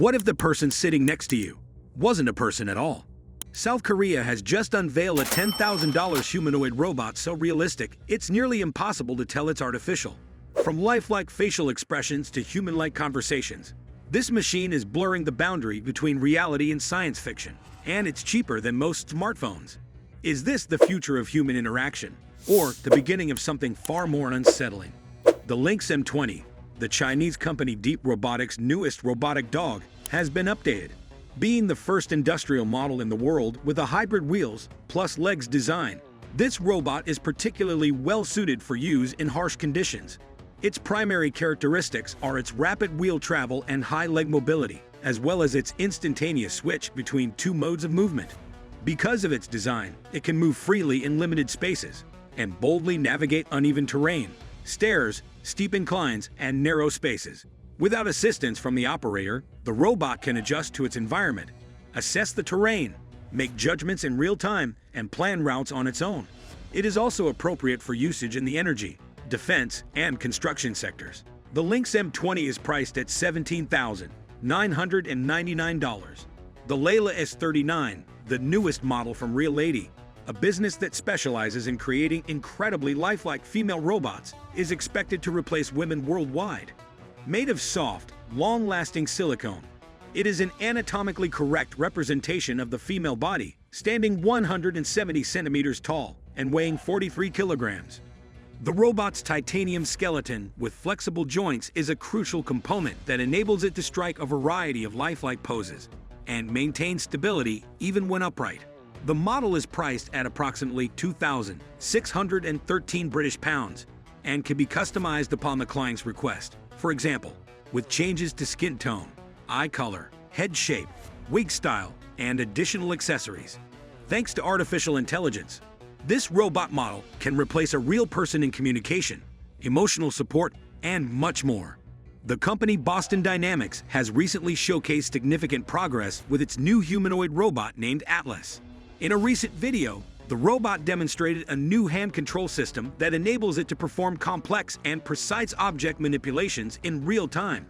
What if the person sitting next to you wasn't a person at all? South Korea has just unveiled a $10,000 humanoid robot so realistic, it's nearly impossible to tell it's artificial. From lifelike facial expressions to human-like conversations, this machine is blurring the boundary between reality and science fiction, and it's cheaper than most smartphones. Is this the future of human interaction, or the beginning of something far more unsettling? The Lynx M20, the Chinese company Deep Robotics' newest robotic dog, has been updated, being the first industrial model in the world with a hybrid wheels plus legs design. This robot is particularly well-suited for use in harsh conditions. Its primary characteristics are its rapid wheel travel and high leg mobility, as well as its instantaneous switch between two modes of movement. Because of its design, it can move freely in limited spaces and boldly navigate uneven terrain, stairs, steep inclines, and narrow spaces. Without assistance from the operator, the robot can adjust to its environment, assess the terrain, make judgments in real time, and plan routes on its own. It is also appropriate for usage in the energy, defense, and construction sectors. The Lynx M20 is priced at $17,999. The Layla S39, the newest model from Realady, a business that specializes in creating incredibly lifelike female robots, is expected to replace women worldwide. Made of soft, long-lasting silicone, it is an anatomically correct representation of the female body, standing 170 centimeters tall and weighing 43 kilograms. The robot's titanium skeleton with flexible joints is a crucial component that enables it to strike a variety of lifelike poses and maintain stability even when upright. The model is priced at approximately £2,613 British pounds and can be customized upon the client's request. For example, with changes to skin tone, eye color, head shape, wig style, and additional accessories. Thanks to artificial intelligence, this robot model can replace a real person in communication, emotional support, and much more. The company Boston Dynamics has recently showcased significant progress with its new humanoid robot named Atlas. In a recent video, the robot demonstrated a new hand control system that enables it to perform complex and precise object manipulations in real time.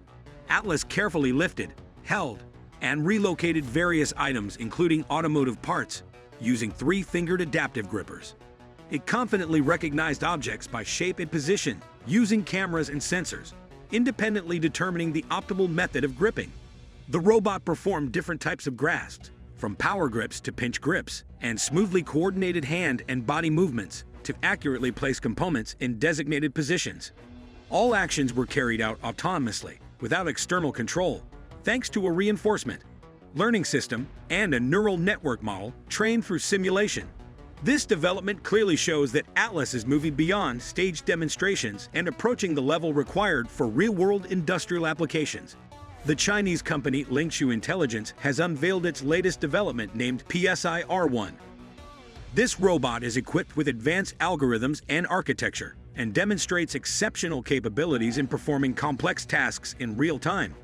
Atlas carefully lifted, held, and relocated various items including automotive parts, using three-fingered adaptive grippers. It confidently recognized objects by shape and position, using cameras and sensors, independently determining the optimal method of gripping. The robot performed different types of grasps, from power grips to pinch grips, and smoothly coordinated hand and body movements to accurately place components in designated positions. All actions were carried out autonomously, without external control, thanks to a reinforcement learning system and a neural network model trained through simulation. This development clearly shows that Atlas is moving beyond staged demonstrations and approaching the level required for real-world industrial applications. The Chinese company Lynx Intelligence has unveiled its latest development named PSI-R1. This robot is equipped with advanced algorithms and architecture and demonstrates exceptional capabilities in performing complex tasks in real time.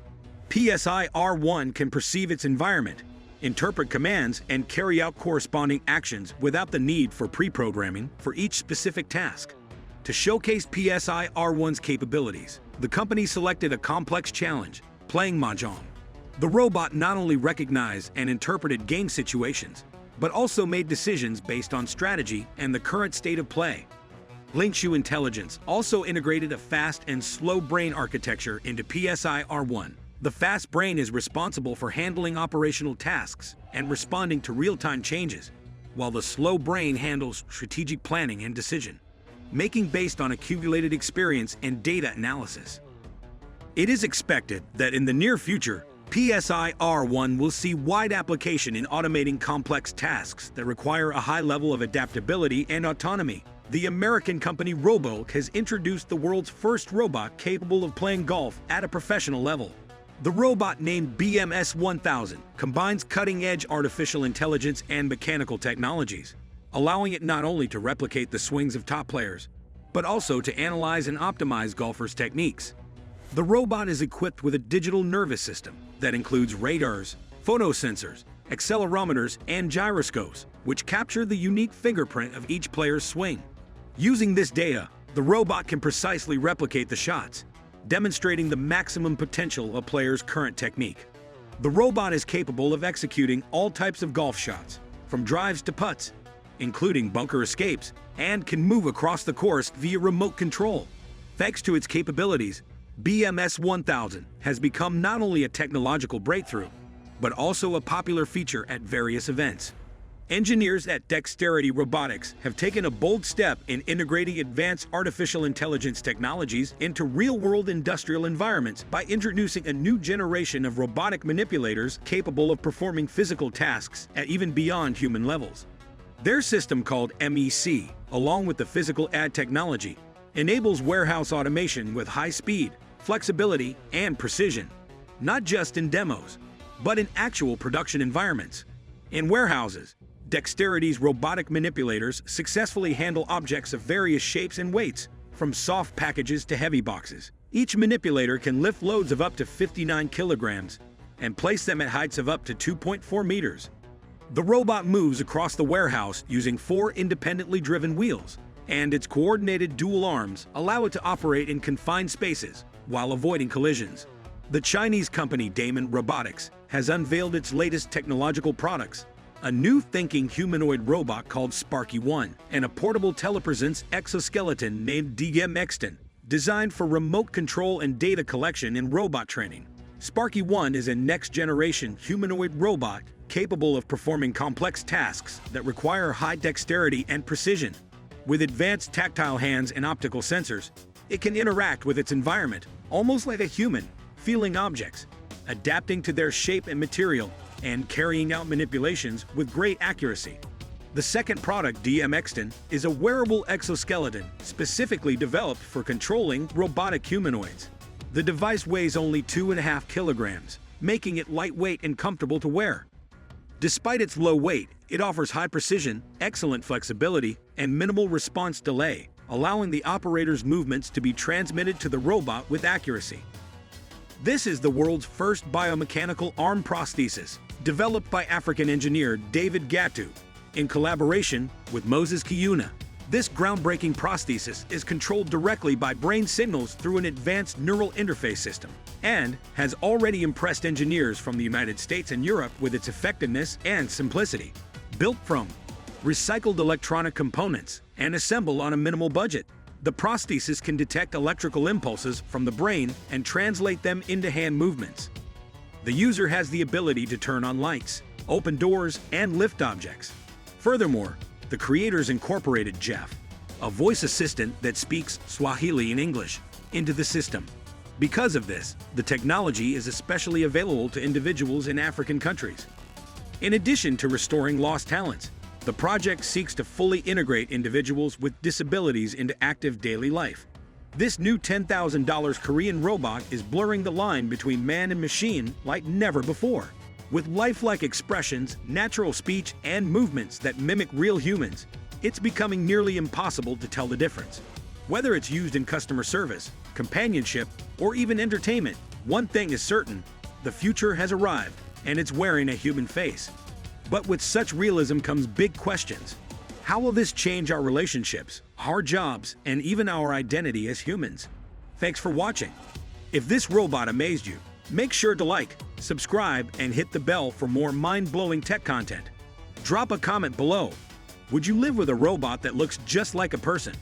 PSI-R1 can perceive its environment, interpret commands, and carry out corresponding actions without the need for pre-programming for each specific task. To showcase PSI-R1's capabilities, the company selected a complex challenge: playing mahjong. The robot not only recognized and interpreted game situations, but also made decisions based on strategy and the current state of play. Lynx Intelligence also integrated a fast and slow brain architecture into PSI-R1. The fast brain is responsible for handling operational tasks and responding to real-time changes, while the slow brain handles strategic planning and decision-making based on accumulated experience and data analysis. It is expected that in the near future, PSI-R1 will see wide application in automating complex tasks that require a high level of adaptability and autonomy. The American company Robo has introduced the world's first robot capable of playing golf at a professional level. The robot, named BMS-1000, combines cutting-edge artificial intelligence and mechanical technologies, allowing it not only to replicate the swings of top players, but also to analyze and optimize golfers' techniques. The robot is equipped with a digital nervous system that includes radars, photosensors, accelerometers, and gyroscopes, which capture the unique fingerprint of each player's swing. Using this data, the robot can precisely replicate the shots, demonstrating the maximum potential of a player's current technique. The robot is capable of executing all types of golf shots, from drives to putts, including bunker escapes, and can move across the course via remote control. Thanks to its capabilities, BMS 1000 has become not only a technological breakthrough, but also a popular feature at various events. Engineers at Dexterity Robotics have taken a bold step in integrating advanced artificial intelligence technologies into real-world industrial environments by introducing a new generation of robotic manipulators capable of performing physical tasks at even beyond human levels. Their system, called MEC, along with the physical ad technology, enables warehouse automation with high speed, flexibility, and precision, not just in demos, but in actual production environments. In warehouses, Dexterity's robotic manipulators successfully handle objects of various shapes and weights, from soft packages to heavy boxes. Each manipulator can lift loads of up to 59 kilograms and place them at heights of up to 2.4 meters. The robot moves across the warehouse using 4 independently driven wheels, and its coordinated dual arms allow it to operate in confined spaces while avoiding collisions. The Chinese company Damon Robotics has unveiled its latest technological products: a new thinking humanoid robot called Sparky 1 and a portable telepresence exoskeleton named Unboxed, designed for remote control and data collection in robot training. Sparky 1 is a next-generation humanoid robot capable of performing complex tasks that require high dexterity and precision. With advanced tactile hands and optical sensors, it can interact with its environment almost like a human, feeling objects, adapting to their shape and material, and carrying out manipulations with great accuracy. The second product, Unboxed, is a wearable exoskeleton specifically developed for controlling robotic humanoids. The device weighs only 2.5 kilograms, making it lightweight and comfortable to wear. Despite its low weight, it offers high precision, excellent flexibility, and minimal response delay, allowing the operator's movements to be transmitted to the robot with accuracy. This is the world's first biomechanical arm prosthesis, developed by African engineer David Gatu, in collaboration with Moses Kiyuna. This groundbreaking prosthesis is controlled directly by brain signals through an advanced neural interface system, and has already impressed engineers from the United States and Europe with its effectiveness and simplicity. Built from recycled electronic components and assembled on a minimal budget, the prosthesis can detect electrical impulses from the brain and translate them into hand movements. The user has the ability to turn on lights, open doors, and lift objects. Furthermore, the creators incorporated Jeff, a voice assistant that speaks Swahili and English, into the system. Because of this, the technology is especially available to individuals in African countries. In addition to restoring lost talents, the project seeks to fully integrate individuals with disabilities into active daily life. This new $10,000 Korean robot is blurring the line between man and machine like never before. With lifelike expressions, natural speech, and movements that mimic real humans, it's becoming nearly impossible to tell the difference. Whether it's used in customer service, companionship, or even entertainment, one thing is certain: the future has arrived, and it's wearing a human face. But with such realism comes big questions. How will this change our relationships, our jobs, and even our identity as humans? Thanks for watching. If this robot amazed you, make sure to like, subscribe, and hit the bell for more mind-blowing tech content. Drop a comment below. Would you live with a robot that looks just like a person?